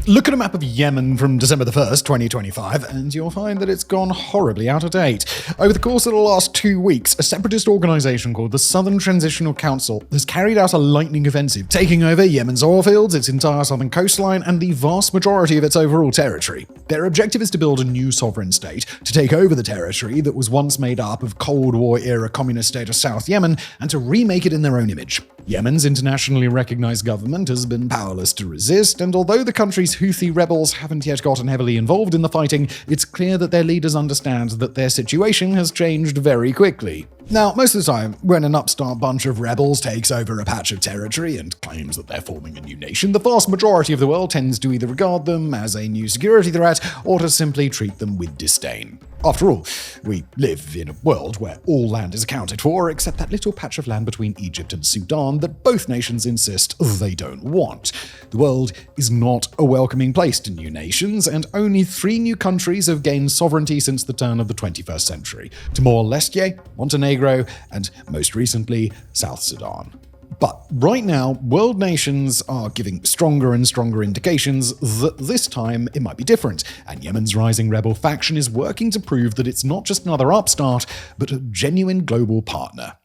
Look at a map of Yemen from December the 1st, 2025, and you'll find that it's gone horribly out of date. Over the course of the last 2 weeks, a separatist organization called the Southern Transitional Council has carried out a lightning offensive, taking over Yemen's oil fields, its entire southern coastline, and the vast majority of its overall territory. Their objective is to build a new sovereign state, to take over the territory that was once made up of Cold War-era communist state of South Yemen, and to remake it in their own image. Yemen's internationally recognized government has been powerless to resist, and although the country's Houthi rebels haven't yet gotten heavily involved in the fighting, it's clear that their leaders understand that their situation has changed very quickly. Now, most of the time, when an upstart bunch of rebels takes over a patch of territory and claims that they're forming a new nation, the vast majority of the world tends to either regard them as a new security threat or to simply treat them with disdain. After all, we live in a world where all land is accounted for except that little patch of land between Egypt and Sudan that both nations insist they don't want. The world is not a welcoming place to new nations, and only 3 new countries have gained sovereignty since the turn of the 21st century: Timor-Leste, Montenegro, and most recently, South Sudan. But right now, world nations are giving stronger and stronger indications that this time it might be different, and Yemen's rising rebel faction is working to prove that it's not just another upstart, but a genuine global partner.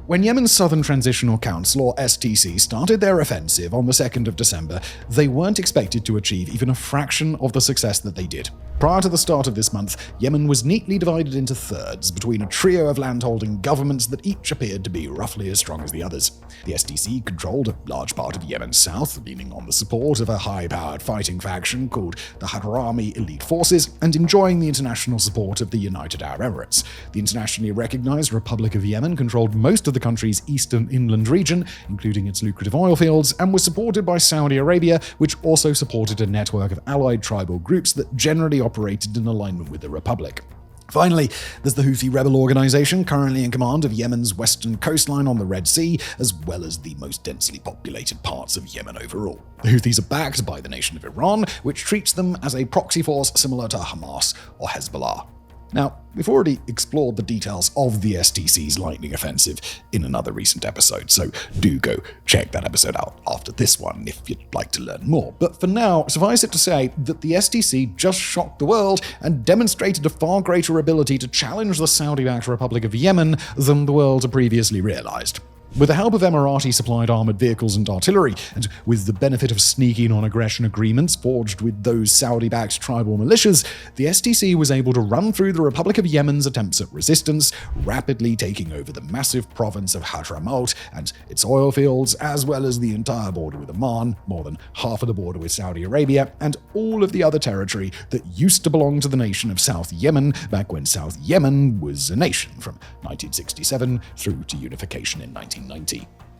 When Yemen's Southern Transitional Council, or STC, started their offensive on the 2nd of December, they weren't expected to achieve even a fraction of the success that they did. Prior to the start of this month, Yemen was neatly divided into thirds between a trio of landholding governments that each appeared to be roughly as strong as the others. The STC controlled a large part of Yemen's south, leaning on the support of a high-powered fighting faction called the Hadrami Elite Forces, and enjoying the international support of the United Arab Emirates. The internationally recognized Republic of Yemen controlled most of the country's eastern inland region, including its lucrative oil fields, and was supported by Saudi Arabia, which also supported a network of allied tribal groups that generally operated in alignment with the Republic. Finally, there's the Houthi rebel organization currently in command of Yemen's western coastline on the Red Sea, as well as the most densely populated parts of Yemen overall. The Houthis are backed by the nation of Iran, which treats them as a proxy force similar to Hamas or Hezbollah. Now, we've already explored the details of the STC's lightning offensive in another recent episode, so do go check that episode out after this one if you'd like to learn more. But for now, suffice it to say that the STC just shocked the world and demonstrated a far greater ability to challenge the Saudi-backed Republic of Yemen than the world had previously realized. With the help of Emirati-supplied armored vehicles and artillery, and with the benefit of sneaky non-aggression agreements forged with those Saudi-backed tribal militias, the STC was able to run through the Republic of Yemen's attempts at resistance, rapidly taking over the massive province of Hadramaut and its oil fields, as well as the entire border with Oman, more than half of the border with Saudi Arabia, and all of the other territory that used to belong to the nation of South Yemen back when South Yemen was a nation from 1967 through to unification in 1990.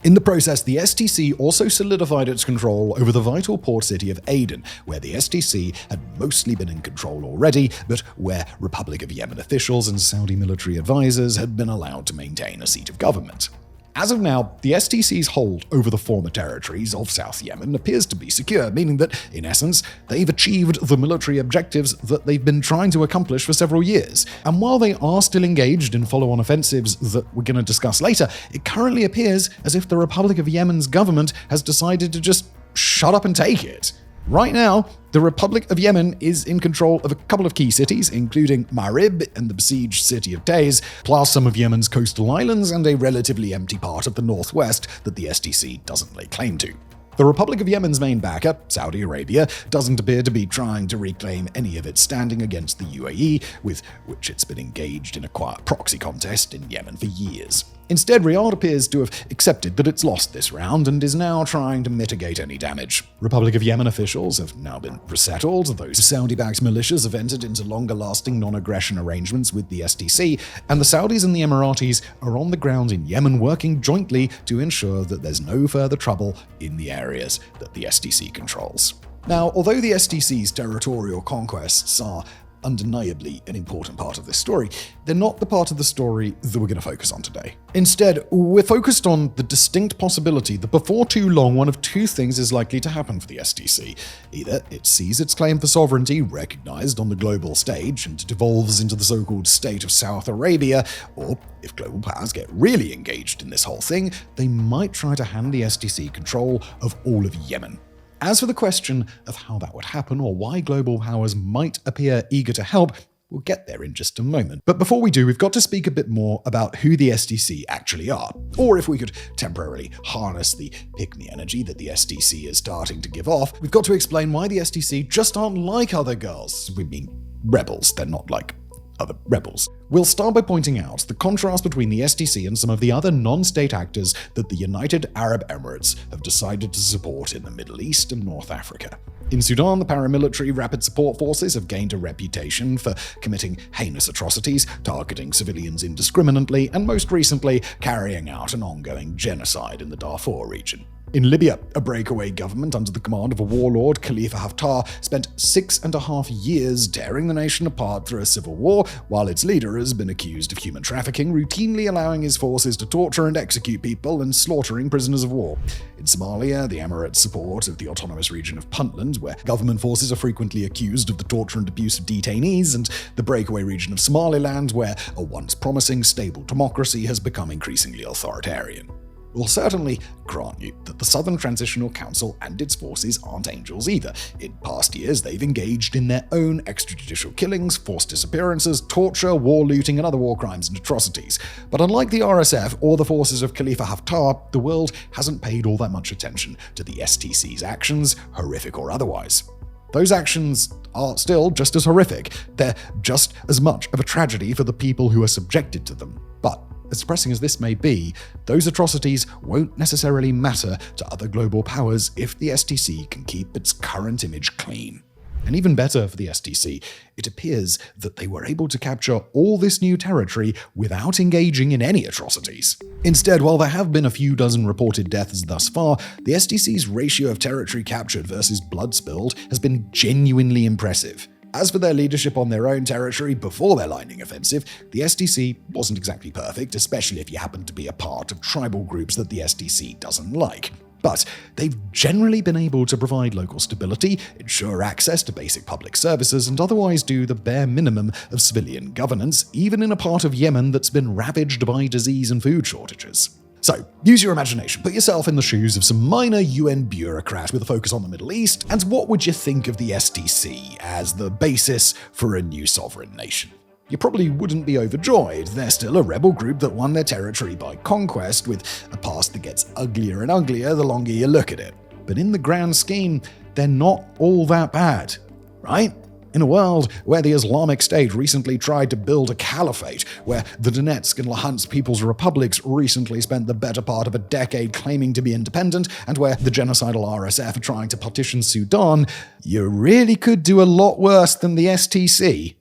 In the process, the STC also solidified its control over the vital port city of Aden, where the STC had mostly been in control already, but where Republic of Yemen officials and Saudi military advisors had been allowed to maintain a seat of government. As of now, the STC's hold over the former territories of South Yemen appears to be secure, meaning that, in essence, they've achieved the military objectives that they've been trying to accomplish for several years. And while they are still engaged in follow-on offensives that we're going to discuss later, it currently appears as if the Republic of Yemen's government has decided to just shut up and take it. Right now, the Republic of Yemen is in control of a couple of key cities, including Marib and the besieged city of Taiz, plus some of Yemen's coastal islands and a relatively empty part of the northwest that the STC doesn't lay claim to. The Republic of Yemen's main backer, Saudi Arabia, doesn't appear to be trying to reclaim any of its standing against the UAE, with which it's been engaged in a quiet proxy contest in Yemen for years. Instead, Riyadh appears to have accepted that it's lost this round and is now trying to mitigate any damage. Republic of Yemen officials have now been resettled, those Saudi-backed militias have entered into longer-lasting non-aggression arrangements with the STC, and the Saudis and the Emiratis are on the ground in Yemen working jointly to ensure that there's no further trouble in the areas that the STC controls. Now, although the STC's territorial conquests are undeniably an important part of this story, they're not the part of the story that we're going to focus on today. Instead, we're focused on the distinct possibility that before too long, one of two things is likely to happen for the STC. Either it sees its claim for sovereignty recognized on the global stage and devolves into the so-called state of South Arabia, or if global powers get really engaged in this whole thing, they might try to hand the STC control of all of Yemen. As for the question of how that would happen or why global powers might appear eager to help, we'll get there in just a moment. But before we do, we've got to speak a bit more about who the STC actually are. Or if we could temporarily harness the pick-me energy that the STC is starting to give off, we've got to explain why the STC just aren't like other girls. We mean rebels, they're not like other rebels. We'll start by pointing out the contrast between the STC and some of the other non-state actors that the United Arab Emirates have decided to support in the Middle East and North Africa. In Sudan, the paramilitary Rapid Support Forces have gained a reputation for committing heinous atrocities, targeting civilians indiscriminately, and most recently, carrying out an ongoing genocide in the Darfur region. In Libya, a breakaway government under the command of a warlord, Khalifa Haftar, spent 6.5 years tearing the nation apart through a civil war, while its leader has been accused of human trafficking, routinely allowing his forces to torture and execute people and slaughtering prisoners of war. In Somalia, the Emirates' support of the autonomous region of Puntland, where government forces are frequently accused of the torture and abuse of detainees, and the breakaway region of Somaliland, where a once promising, stable democracy has become increasingly authoritarian. We'll certainly grant you that the Southern Transitional Council and its forces aren't angels either. In past years, they've engaged in their own extrajudicial killings, forced disappearances, torture, war looting, and other war crimes and atrocities. But unlike the RSF or the forces of Khalifa Haftar, the world hasn't paid all that much attention to the STC's actions, horrific or otherwise. Those actions are still just as horrific. They're just as much of a tragedy for the people who are subjected to them. But as depressing as this may be, those atrocities won't necessarily matter to other global powers if the STC can keep its current image clean. And even better for the STC, it appears that they were able to capture all this new territory without engaging in any atrocities. Instead, while there have been a few dozen reported deaths thus far, the STC's ratio of territory captured versus blood spilled has been genuinely impressive. As for their leadership on their own territory before their lightning offensive, the STC wasn't exactly perfect, especially if you happen to be a part of tribal groups that the STC doesn't like. But they've generally been able to provide local stability, ensure access to basic public services, and otherwise do the bare minimum of civilian governance, even in a part of Yemen that's been ravaged by disease and food shortages. So, use your imagination, put yourself in the shoes of some minor UN bureaucrat with a focus on the Middle East, and what would you think of the STC as the basis for a new sovereign nation? You probably wouldn't be overjoyed. They're still a rebel group that won their territory by conquest, with a past that gets uglier and uglier the longer you look at it. But in the grand scheme, they're not all that bad, right? In a world where the Islamic State recently tried to build a caliphate, where the Donetsk and Luhansk People's Republics recently spent the better part of a decade claiming to be independent, and where the genocidal RSF are trying to partition Sudan, you really could do a lot worse than the STC.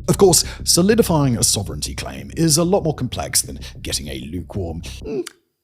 Of course, solidifying a sovereignty claim is a lot more complex than getting a lukewarm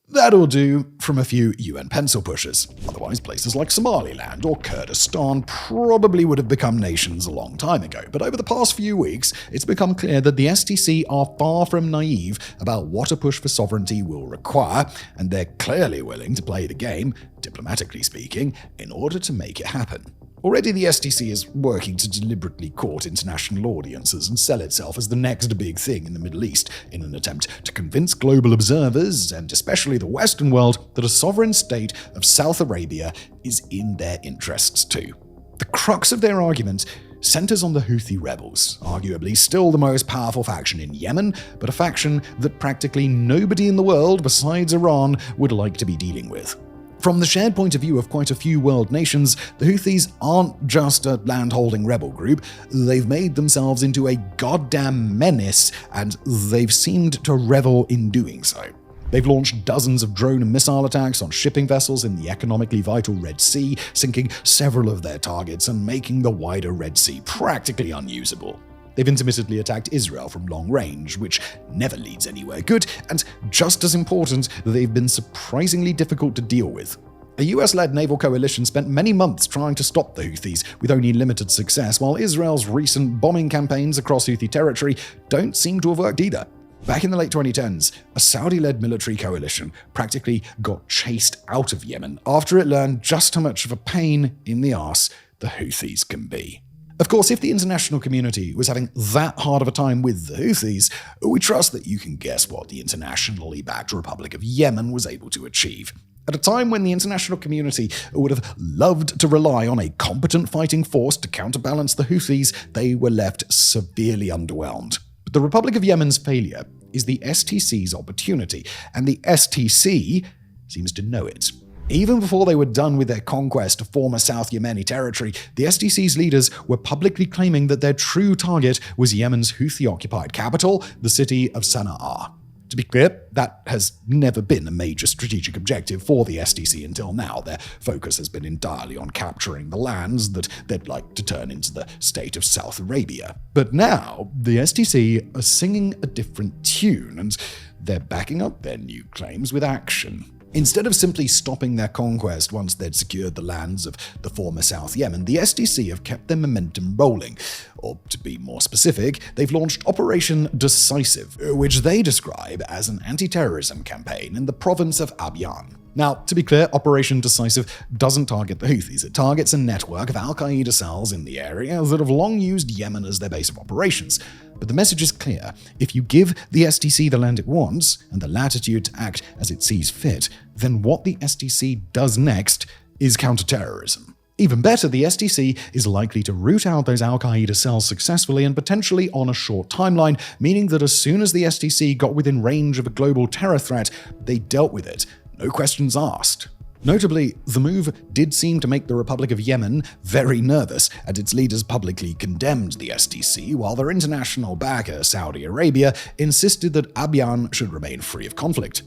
"that'll do" from a few UN pencil pushers. Otherwise, places like Somaliland or Kurdistan probably would have become nations a long time ago. But over the past few weeks, it's become clear that the STC are far from naive about what a push for sovereignty will require, and they're clearly willing to play the game, diplomatically speaking, in order to make it happen. Already the STC is working to deliberately court international audiences and sell itself as the next big thing in the Middle East in an attempt to convince global observers, and especially the Western world, that a sovereign state of South Arabia is in their interests too. The crux of their argument centers on the Houthi rebels, arguably still the most powerful faction in Yemen, but a faction that practically nobody in the world besides Iran would like to be dealing with. From the shared point of view of quite a few world nations, the Houthis aren't just a land-holding rebel group. They've made themselves into a goddamn menace, and they've seemed to revel in doing so. They've launched dozens of drone and missile attacks on shipping vessels in the economically vital Red Sea, sinking several of their targets and making the wider Red Sea practically unusable. They've intermittently attacked Israel from long range, which never leads anywhere good, and just as important, they've been surprisingly difficult to deal with. A US-led naval coalition spent many months trying to stop the Houthis, with only limited success, while Israel's recent bombing campaigns across Houthi territory don't seem to have worked either. Back in the late 2010s, a Saudi-led military coalition practically got chased out of Yemen after it learned just how much of a pain in the arse the Houthis can be. Of course, if the international community was having that hard of a time with the Houthis, we trust that you can guess what the internationally backed Republic of Yemen was able to achieve. At a time when the international community would have loved to rely on a competent fighting force to counterbalance the Houthis, they were left severely underwhelmed. But the Republic of Yemen's failure is the STC's opportunity, and the STC seems to know it. Even before they were done with their conquest of former South Yemeni territory, the STC's leaders were publicly claiming that their true target was Yemen's Houthi-occupied capital, the city of Sana'a. To be clear, that has never been a major strategic objective for the STC until now. Their focus has been entirely on capturing the lands that they'd like to turn into the state of South Arabia. But now, the STC are singing a different tune, and they're backing up their new claims with action. Instead of simply stopping their conquest once they'd secured the lands of the former South Yemen, the STC have kept their momentum rolling. Or to be more specific, they've launched Operation Decisive, which they describe as an anti-terrorism campaign in the province of Abyan. Now, to be clear, Operation Decisive doesn't target the Houthis. It targets a network of al-Qaeda cells in the area that have long used Yemen as their base of operations. But the message is clear. If you give the STC the land it wants, and the latitude to act as it sees fit, then what the STC does next is counterterrorism. Even better, the STC is likely to root out those al-Qaeda cells successfully and potentially on a short timeline, meaning that as soon as the STC got within range of a global terror threat, they dealt with it. No questions asked. Notably, the move did seem to make the Republic of Yemen very nervous, and its leaders publicly condemned the STC, while their international backer, Saudi Arabia, insisted that Abyan should remain free of conflict.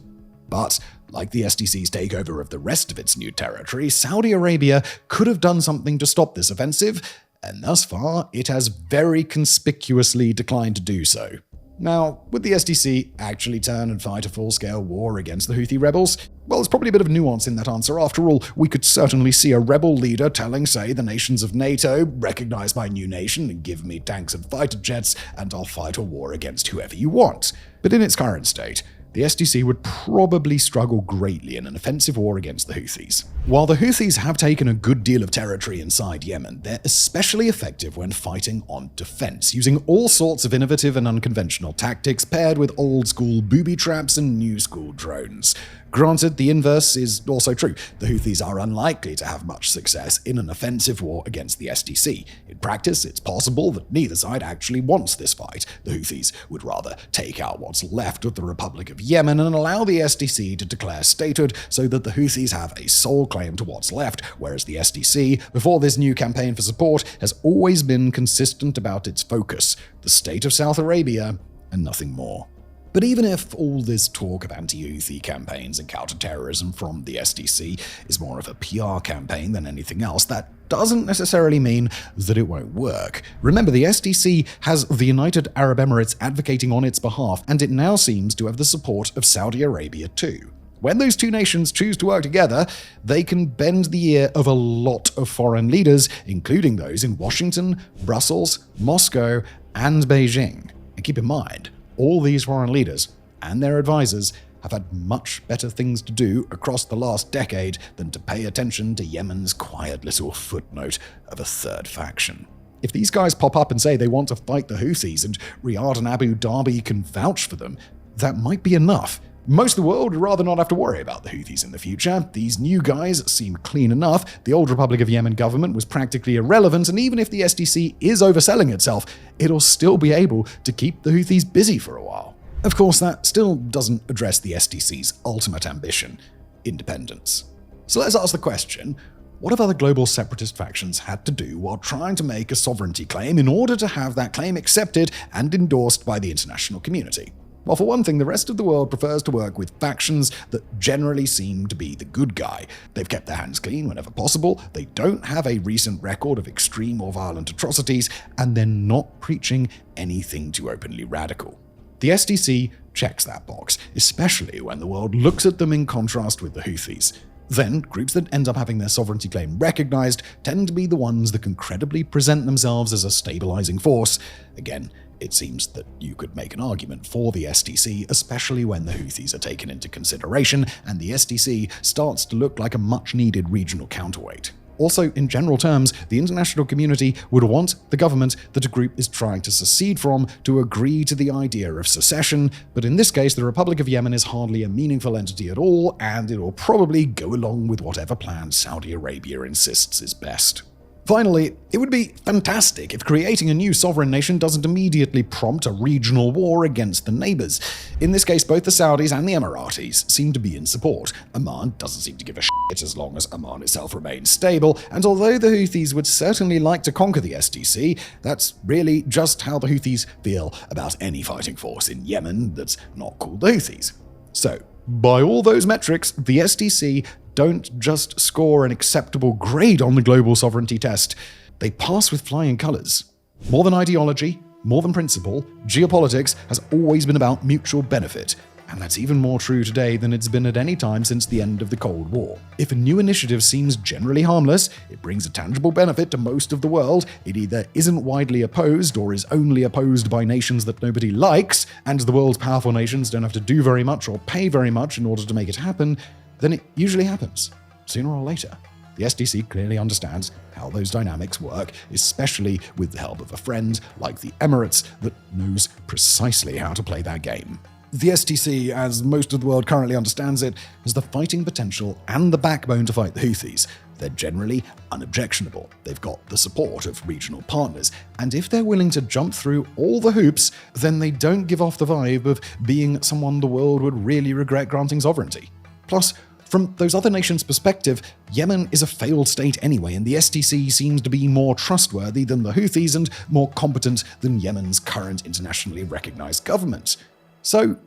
But, like the STC's takeover of the rest of its new territory, Saudi Arabia could have done something to stop this offensive, and thus far, it has very conspicuously declined to do so. Now, would the STC actually turn and fight a full-scale war against the Houthi rebels? Well, there's probably a bit of nuance in that answer. After all, we could certainly see a rebel leader telling, say, the nations of NATO, recognize my new nation and give me tanks and fighter jets, and I'll fight a war against whoever you want. But in its current state, the STC would probably struggle greatly in an offensive war against the Houthis. While the Houthis have taken a good deal of territory inside Yemen, they're especially effective when fighting on defense, using all sorts of innovative and unconventional tactics paired with old-school booby traps and new-school drones. Granted, the inverse is also true. The Houthis are unlikely to have much success in an offensive war against the STC. In practice, it's possible that neither side actually wants this fight. The Houthis would rather take out what's left of the Republic of Yemen and allow the STC to declare statehood so that the Houthis have a sole claim to what's left, whereas the STC, before this new campaign for support, has always been consistent about its focus, the state of South Arabia, and nothing more. But even if all this talk of anti-Houthi campaigns and counterterrorism from the STC is more of a PR campaign than anything else, that doesn't necessarily mean that it won't work. Remember, the STC has the United Arab Emirates advocating on its behalf, and it now seems to have the support of Saudi Arabia too. When those two nations choose to work together, they can bend the ear of a lot of foreign leaders, including those in Washington, Brussels, Moscow, and Beijing. And keep in mind, all these foreign leaders and their advisors have had much better things to do across the last decade than to pay attention to Yemen's quiet little footnote of a third faction. If these guys pop up and say they want to fight the Houthis and Riyadh and Abu Dhabi can vouch for them, that might be enough. Most of the world would rather not have to worry about the Houthis in the future. These new guys seem clean enough. The old Republic of Yemen government was practically irrelevant, and even if the STC is overselling itself, it'll still be able to keep the Houthis busy for a while. Of course, that still doesn't address the STC's ultimate ambition, independence. So let's ask the question, what have other global separatist factions had to do while trying to make a sovereignty claim in order to have that claim accepted and endorsed by the international community? Well, for one thing, the rest of the world prefers to work with factions that generally seem to be the good guy. They've kept their hands clean whenever possible, they don't have a recent record of extreme or violent atrocities, and they're not preaching anything too openly radical. The STC checks that box, especially when the world looks at them in contrast with the Houthis. Then, groups that end up having their sovereignty claim recognized tend to be the ones that can credibly present themselves as a stabilizing force. Again, it seems that you could make an argument for the STC, especially when the Houthis are taken into consideration, and the STC starts to look like a much-needed regional counterweight. Also, in general terms, the international community would want the government that a group is trying to secede from to agree to the idea of secession, but in this case, the Republic of Yemen is hardly a meaningful entity at all, and it will probably go along with whatever plan Saudi Arabia insists is best. Finally, it would be fantastic if creating a new sovereign nation doesn't immediately prompt a regional war against the neighbors. In this case, both the Saudis and the Emiratis seem to be in support. Oman doesn't seem to give a shit as long as Oman itself remains stable, and although the Houthis would certainly like to conquer the STC, that's really just how the Houthis feel about any fighting force in Yemen that's not called the Houthis. So, by all those metrics, the STC don't just score an acceptable grade on the global sovereignty test, they pass with flying colors. More than ideology, more than principle, geopolitics has always been about mutual benefit, and that's even more true today than it's been at any time since the end of the Cold War. If a new initiative seems generally harmless, it brings a tangible benefit to most of the world, it either isn't widely opposed or is only opposed by nations that nobody likes, and the world's powerful nations don't have to do very much or pay very much in order to make it happen, then it usually happens, sooner or later. The STC clearly understands how those dynamics work, especially with the help of a friend like the Emirates that knows precisely how to play that game. The STC, as most of the world currently understands it, has the fighting potential and the backbone to fight the Houthis. They're generally unobjectionable. They've got the support of regional partners, and if they're willing to jump through all the hoops, then they don't give off the vibe of being someone the world would really regret granting sovereignty. Plus, from those other nations' perspective, Yemen is a failed state anyway, and the STC seems to be more trustworthy than the Houthis and more competent than Yemen's current internationally recognized government. So,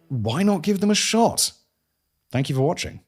why not give them a shot? Thank you for watching.